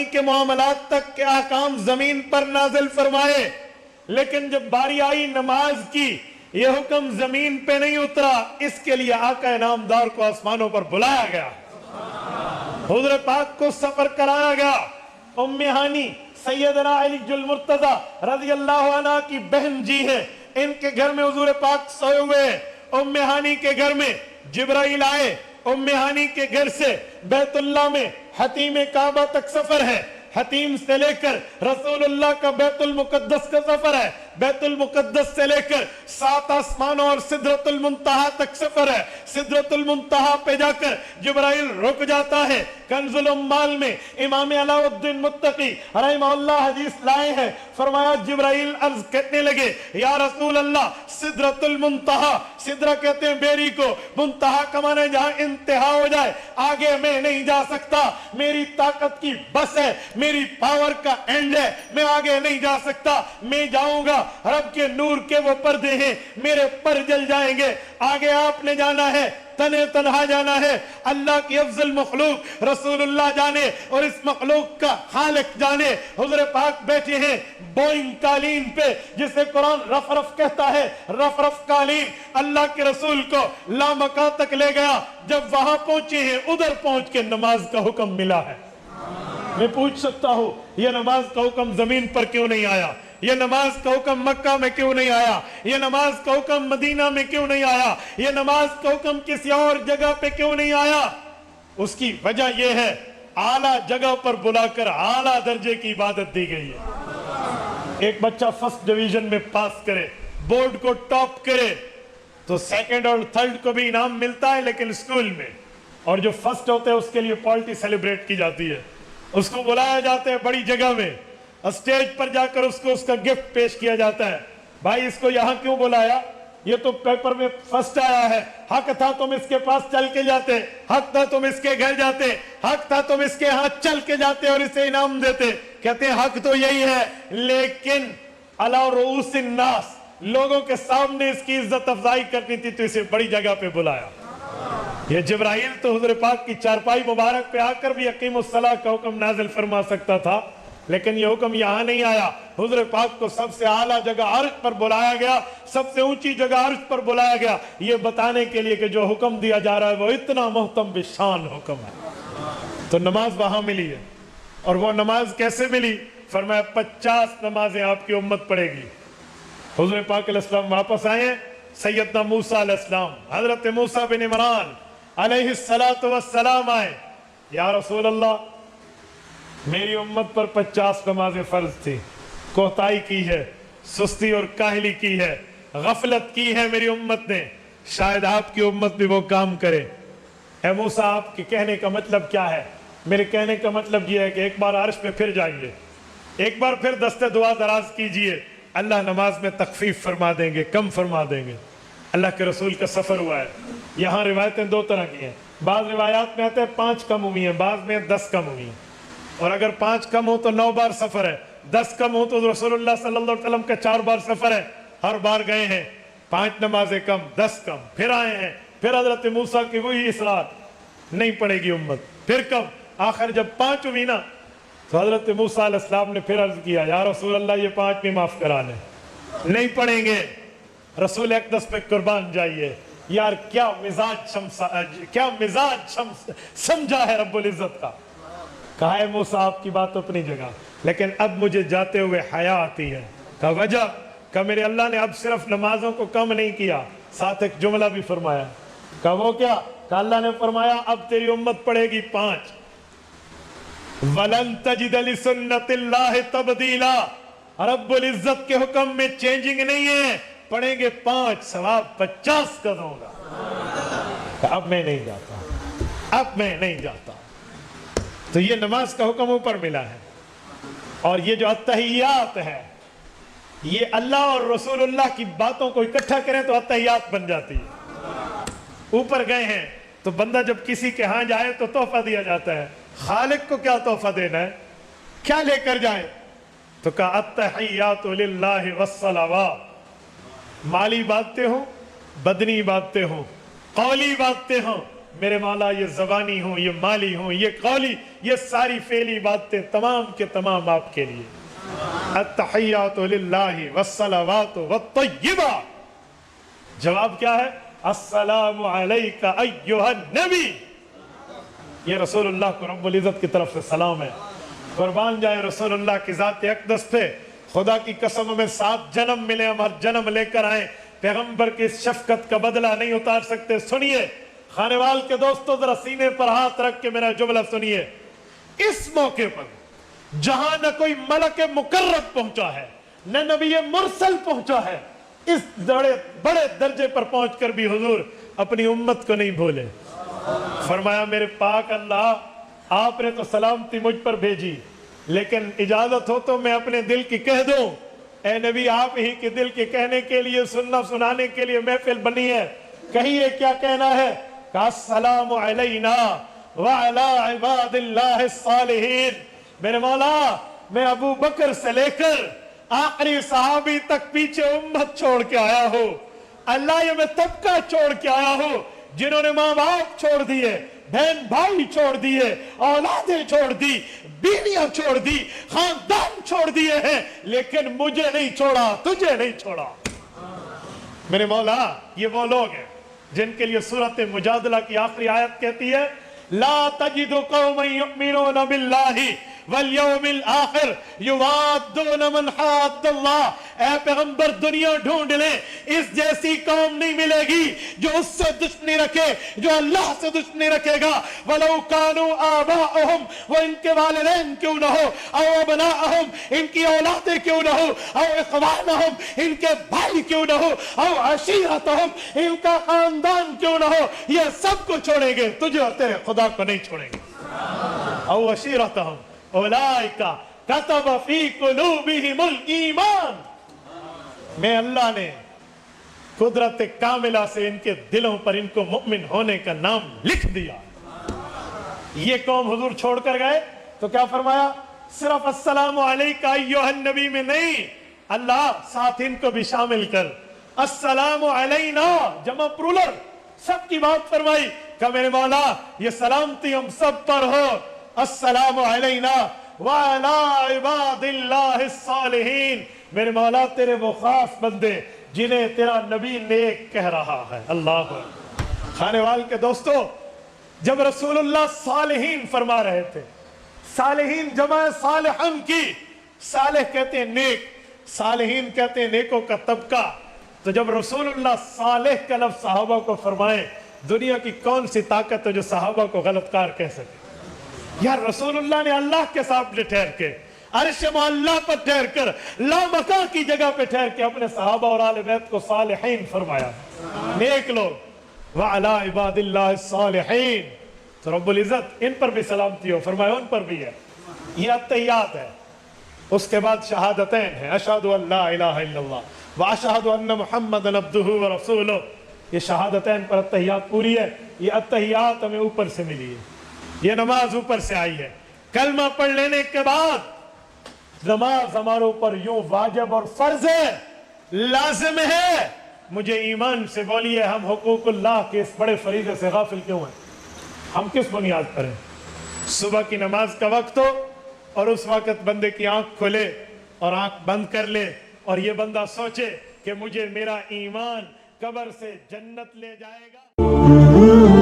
پانی کے معاملات تک کے احکام زمین پر نازل فرمائے، لیکن جب باری آئی نماز کی یہ حکم زمین پہ نہیں اترا، اس کے لیے آقا نامدار کو آسمانوں پر بلایا گیا، حضور پاک کو سفر کرایا گیا۔ ام ہانی سیدنا علی المرتضی رضی اللہ عنہ کی بہن جی ہے، ان کے گھر میں حضور پاک سوئے ہوئے ہیں۔ ام ہانی کے گھر میں جبرائیل آئے، ام ہانی کے گھر سے بیت اللہ میں حتیم کعبہ تک سفر ہے، حتیم سے لے کر رسول اللہ کا بیت المقدس کا سفر ہے، بیت المقدس سے لے کر 7 آسمانوں اور سدرۃ المنتہا تک سفر ہے۔ سدرۃ المنتہا پہ جا کر جبرائیل رک جاتا ہے۔ کنز العمال میں امام علاء الدین متقی رحمہ اللہ حدیث لائے ہیں، فرمایا جبرائیل عرض کرنے لگے یا رسول اللہ سدرۃ المنتہا، سدرہ کہتے ہیں بیری کو، منتہا کا معنی جہاں انتہا ہو جائے، آگے میں نہیں جا سکتا، میری طاقت کی بس ہے، میری پاور کا اینڈ ہے، میں آگے نہیں جا سکتا، میں جاؤں گا رب کے نور کے وہ پردے ہیں میرے پر جل جائیں گے، آگے آپ نے جانا ہے، تنے تنہا جانا ہے، اللہ کی افضل مخلوق رسول اللہ جانے اور اس مخلوق کا خالق جانے۔ حضور پاک بیٹھے ہیں بوئنگ قالین پہ، جسے قرآن رف رف کہتا ہے، رف رف قالین، اللہ کے رسول کو لامکان تک لے گیا۔ جب وہاں پہنچے ہیں ادھر پہنچ کے نماز کا حکم ملا ہے۔ میں پوچھ سکتا ہوں یہ نماز کا حکم زمین پر کیوں نہیں آیا؟ یہ نماز کا حکم مکہ میں کیوں نہیں آیا؟ یہ نماز کا حکم مدینہ میں کیوں نہیں آیا؟ یہ نماز کا حکم کسی اور جگہ پہ کیوں نہیں آیا؟ اس کی وجہ یہ ہے اعلیٰ جگہ پر بلا کر اعلیٰ درجے کی عبادت دی گئی ہے۔ ایک بچہ فرسٹ ڈویژن میں پاس کرے، بورڈ کو ٹاپ کرے تو سیکنڈ اور تھرڈ کو بھی انعام ملتا ہے، لیکن اسکول میں، اور جو فرسٹ ہوتے ہیں اس کے لیے پارٹی سیلیبریٹ کی جاتی ہے، اس کو بلایا جاتا ہے بڑی جگہ میں، اسٹیج پر جا کر اس کو اس کا گفٹ پیش کیا جاتا ہے۔ بھائی اس کو یہاں کیوں بلایا؟ یہ تو پیپر میں فرسٹ آیا ہے، حق تھا تم اس کے پاس چل کے جاتے، حق تھا تم اس کے گھر جاتے، حق تھا تم اس کے ہاتھ چل کے جاتے اور اسے انعام دیتے۔ کہتے ہیں حق تو یہی ہے، لیکن علی رؤوس الناس، لوگوں کے سامنے اس کی عزت افزائی کرنی تھی تو اسے بڑی جگہ پہ بلایا۔ یہ جبرائیل تو حضور پاک کی چارپائی مبارک پہ آ کر بھی اقیم الصلاۃ کا حکم نازل فرما سکتا تھا، لیکن یہ حکم یہاں نہیں آیا۔ حضور پاک کو سب سے اعلیٰ جگہ عرش پر بلایا گیا، سب سے اونچی جگہ عرش پر بلایا گیا، یہ بتانے کے لیے کہ جو حکم دیا جا رہا ہے وہ اتنا محتم بشان حکم ہے۔ تو نماز وہاں ملی ہے، اور وہ نماز کیسے ملی؟ فرمایا 50 نمازیں آپ کی امت پڑھے گی۔ حضور پاک علیہ السلام واپس آئے ہیں، سیدنا موسیٰ علیہ السلام، حضرت موسیٰ بن عمران علیہ السلام آئے، یا رسول اللہ میری امت پر 50 نمازیں فرض تھی، کوتاہی کی ہے، سستی اور کاہلی کی ہے، غفلت کی ہے میری امت نے، شاید آپ کی امت بھی وہ کام کرے۔ اے موسیٰ آپ کے کہنے کا مطلب کیا ہے؟ میرے کہنے کا مطلب یہ ہے کہ ایک بار عرش پہ پھر جائیں گے، ایک بار پھر دست دعا دراز کیجئے، اللہ نماز میں تخفیف فرما دیں گے، کم فرما دیں گے۔ اللہ کے رسول کا سفر ہوا ہے، یہاں روایتیں 2 طرح کی ہیں، بعض روایات میں آتے ہیں 5 کم ہوئی ہیں، بعض میں 10 کم ہوئی ہیں، اور اگر 5 کم ہو تو 9 بار سفر ہے، 10 کم ہو تو رسول اللہ صلی اللہ علیہ وسلم کا 4 بار سفر ہے، ہر بار گئے ہیں، 5 نمازیں کم، 10 کم، پھر آئے ہیں، پھر حضرت موسیٰ کی وہی اصرار، نہیں پڑے گی امت، پھر کم، آخر جب 5 ہوئی نا تو حضرت موسیٰ علیہ السلام نے پھر عرض کیا یا رسول اللہ یہ 5 بھی معاف کرا لیں، نہیں پڑھیں گے۔ رسول اقدس پہ قربان جائیے، یار کیا مزاج سمجھا ہے رب العزت کا۔ کہا ہے موسیٰ آپ کی بات اپنی جگہ، لیکن اب مجھے جاتے ہوئے حیا آتی ہے۔ کہا وجہ؟ کہا میرے اللہ نے اب صرف نمازوں کو کم نہیں کیا، ساتھ ایک جملہ بھی فرمایا۔ کہا وہ کیا؟ کہا اللہ نے فرمایا اب تیری امت پڑھے گی 5۔ وَلَن تَجِدَ لِسُنَّتِ اللَّهِ تَبْدِيلًا، رب العزت کے حکم میں چینجنگ نہیں ہے، پڑھیں گے 5، ثواب 50 کا دوں گا۔ اب میں نہیں جاتا، اب میں نہیں جاتا۔ تو یہ نماز کا حکم اوپر ملا ہے، اور یہ جو اتحیات ہے یہ اللہ اور رسول اللہ کی باتوں کو اکٹھا کریں تو اتحیات بن جاتی ہے۔ اوپر گئے ہیں تو بندہ جب کسی کے ہاں جائے تو تحفہ دیا جاتا ہے، خالق کو کیا تحفہ دینا ہے، کیا لے کر جائے؟ تو کہا التحیات للہ والصلوات، مالی باتیں ہوں، بدنی باتیں ہوں، قولی باتیں ہوں، میرے مولا یہ زبانی ہوں، یہ مالی ہوں، یہ قولی، یہ ساری فعلی باتیں تمام کے تمام آپ کے لیے. التحیات للہ والصلوات والطیبات. جواب کیا ہے؟ السلام علیک ایھا النبی. یہ رسول اللہ کو رب العزت کی طرف سے سلام ہے. قربان جائے رسول اللہ کی ذات اقدس پہ. خدا کی قسم ہمیں 7 جنم ملے، ہم ہر جنم لے کر آئیں، پیغمبر کی اس شفقت کا بدلہ نہیں اتار سکتے. سنیے خانے وال کے دوستو، ذرا سینے پر ہاتھ رکھ کے میرا جملہ سنیے. اس موقع پر جہاں نہ کوئی ملک مقرب پہنچا ہے، نہ نبی مرسل پہنچا ہے، اس بڑے درجے پر پہنچ کر بھی حضور اپنی امت کو نہیں بھولے. فرمایا میرے پاک اللہ، آپ نے تو سلامتی مجھ پر بھیجی، لیکن اجازت ہو تو میں اپنے دل کی کہہ دوں. اے نبی، آپ ہی کے دل کے کہنے کے لیے، سننا سنانے کے لیے محفل بنی ہے. کہیے کیا کہنا ہے؟ کہ السلام علینا وعلی عباد اللہ الصالحین. میرے مولا، میں ابو بکر سے لے کر آخری صحابی تک پیچھے امت چھوڑ کے آیا ہوں. اللہ، یہ میں طبقہ چھوڑ کے آیا ہوں جنہوں نے ماں باپ چھوڑ دیے، بہن بھائی چھوڑ دیے، اولادیں چھوڑ دی، بیویاں چھوڑ دی، خاندان چھوڑ دیے ہیں، لیکن مجھے نہیں چھوڑا، تجھے نہیں چھوڑا. میرے مولا، یہ وہ لوگ ہیں جن کے لیے سورۃ مجادلہ کی آخری آیت کہتی ہے لا تجد قوما یؤمنون باللہ والیوم الآخر یوادون من حاد اللہ. اے پیغمبر، دنیا ڈھونڈ لیں، اس جیسی قوم نہیں ملے گی جو اس سے دشمنی رکھے جو اللہ سے دشمنی رکھے گا. وَلَوْ كَانُوا آبَاءَهُمْ، وہ ان کے والدین کیوں نہ ہو، او ابناءہم، ان کی اولادیں کیوں نہ ہو، او اخوانہم، ان کے بھائی کیوں نہ ہو، او عشیرتہم، ان کا خاندان کیوں نہ ہو، یہ سب کو چھوڑیں گے، تجھے اور تیرے خدا کو نہیں چھوڑیں گے. او عشیرتہم اولئک کتب فی قلوبہم الایمان. میں اللہ نے قدرت کاملہ سے ان کے دلوں پر ان کو مؤمن ہونے کا نام لکھ دیا. یہ قوم حضور چھوڑ کر گئے تو کیا فرمایا؟ صرف السلام علیکہ ایھا النبی میں نہیں، اللہ ساتھ ان کو بھی شامل کر. السلام علینا، جمع پرولر، سب کی بات فرمائی کہ میرے مولا یہ سلامتی ہم سب پر ہو. السلام علینا وعلی عباد اللہ الصالحین. میرے مولا، تیرے وہ خاص بندے جنہیں تیرا نبی نیک کہہ رہا ہے. اللہ. خانے وال کے دوستو، جب رسول اللہ صالحین فرما رہے تھے، صالحین جمع صالحن کی، صالح کہتے ہیں نیک، صالحین کہتے ہیں نیکوں کا طبقہ. تو جب رسول اللہ صالح کا لفظ صحابہ کو فرمائے، دنیا کی کون سی طاقت ہے جو صحابہ کو غلط کار کہہ سکے؟ یار رسول اللہ نے اللہ کے سامنے ٹھہر کے، عرش معلیٰ پر ٹھہر کر، لامکاں کی جگہ پہ ٹھہر کے اپنے صحابہ اور آل بیت کو صالحین فرمایا، نیک لوگ. وعلی عباد اللہ الصالحین. تو رب العزت ان پر بھی سلامتی ہو، فرمایا ان پر بھی ہے. یہ التحیات ہے. اس کے بعد شہادتین ہیں، اشہد ان لا الہ الا اللہ واشہد ان محمدا عبدہ ورسولہ. یہ شہادتین پر التحیات پوری ہے. یہ التحیات ہمیں اوپر سے ملی ہے، یہ نماز اوپر سے آئی ہے. کلمہ پڑھ لینے کے بعد نماز ہمارے اوپر یوں واجب اور فرض ہے، لازم ہے. مجھے ایمان سے بولیے، ہم حقوق اللہ کے اس بڑے فریضے سے غافل کیوں ہیں؟ ہم کس بنیاد پر ہیں؟ صبح کی نماز کا وقت ہو اور اس وقت بندے کی آنکھ کھلے اور آنکھ بند کر لے، اور یہ بندہ سوچے کہ مجھے میرا ایمان قبر سے جنت لے جائے گا.